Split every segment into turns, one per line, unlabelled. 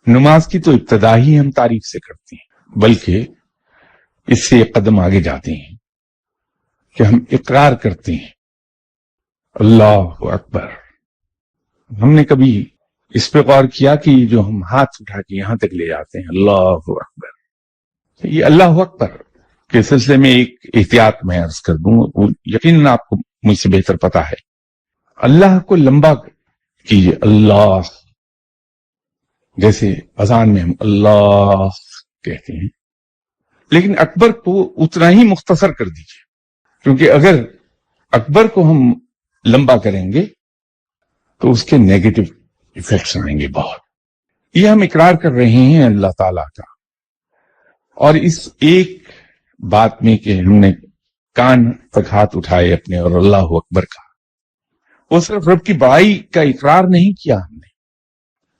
نماز کی تو ابتدا ہی ہم تعریف سے کرتے ہیں، بلکہ اس سے ایک قدم آگے جاتے ہیں کہ ہم اقرار کرتے ہیں اللہ اکبر۔ ہم نے کبھی اس پہ غور کیا کہ جو ہم ہاتھ اٹھا کے یہاں تک لے جاتے ہیں اللہ اکبر، یہ اللہ اکبر کے سلسلے میں ایک احتیاط میں عرض کر دوں، یقیناً آپ کو مجھ سے بہتر پتا ہے، اللہ کو لمبا کیجئے، اللہ، جیسے اذان میں ہم اللہ کہتے ہیں، لیکن اکبر کو اتنا ہی مختصر کر دیجئے، کیونکہ اگر اکبر کو ہم لمبا کریں گے تو اس کے نیگیٹو ایفیکٹس آئیں گے بہت۔ یہ ہم اقرار کر رہے ہیں اللہ تعالیٰ کا، اور اس ایک بات میں کہ ہم نے کان تک ہاتھ اٹھائے اپنے اور اللہ اکبر کا، وہ صرف رب کی بڑائی کا اقرار نہیں کیا،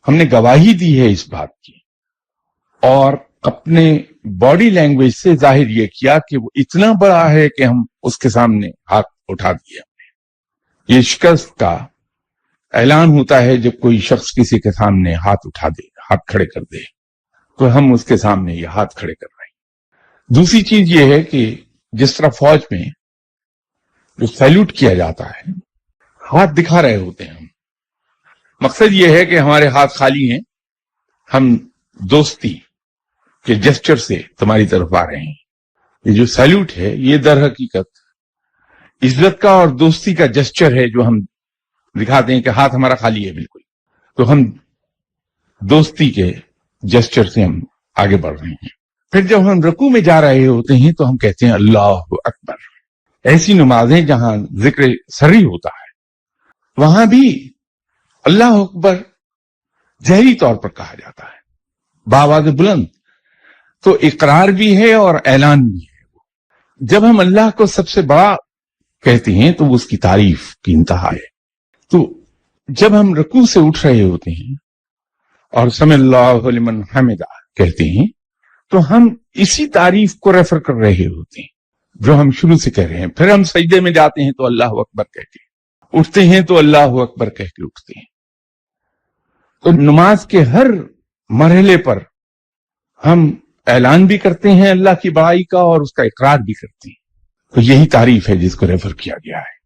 ہم نے گواہی دی ہے اس بات کی، اور اپنے باڈی لینگویج سے ظاہر یہ کیا کہ وہ اتنا بڑا ہے کہ ہم اس کے سامنے ہاتھ اٹھا دیا۔ یہ شکست کا اعلان ہوتا ہے جب کوئی شخص کسی کے سامنے ہاتھ اٹھا دے، ہاتھ کھڑے کر دے، تو ہم اس کے سامنے یہ ہاتھ کھڑے کر رہے ہیں۔ دوسری چیز یہ ہے کہ جس طرح فوج میں جو سیلوٹ کیا جاتا ہے، ہاتھ دکھا رہے ہوتے ہیں ہم، مقصد یہ ہے کہ ہمارے ہاتھ خالی ہیں، ہم دوستی کے جسچر سے تمہاری طرف آ رہے ہیں۔ یہ جو سیلوٹ ہے یہ در حقیقت عزت کا اور دوستی کا جسچر ہے، جو ہم دکھاتے ہیں کہ ہاتھ ہمارا خالی ہے بالکل، تو ہم دوستی کے جسچر سے ہم آگے بڑھ رہے ہیں۔ پھر جب ہم رکوع میں جا رہے ہوتے ہیں تو ہم کہتے ہیں اللہ اکبر۔ ایسی نمازیں جہاں ذکر سری ہوتا ہے وہاں بھی اللہ اکبر ظاہری طور پر کہا جاتا ہے بآواز بلند، تو اقرار بھی ہے اور اعلان بھی ہے۔ جب ہم اللہ کو سب سے بڑا کہتے ہیں تو وہ اس کی تعریف کی انتہا ہے۔ تو جب ہم رکوع سے اٹھ رہے ہوتے ہیں اور سمع اللہ لمن حمدہ کہتے ہیں تو ہم اسی تعریف کو ریفر کر رہے ہوتے ہیں جو ہم شروع سے کہہ رہے ہیں۔ پھر ہم سجدے میں جاتے ہیں تو اللہ اکبر کہہ کے اٹھتے ہیں، تو اللہ اکبر کہہ کے اٹھتے ہیں۔ تو نماز کے ہر مرحلے پر ہم اعلان بھی کرتے ہیں اللہ کی بڑائی کا اور اس کا اقرار بھی کرتے ہیں۔ تو یہی تعریف ہے جس کو ریفر کیا گیا ہے۔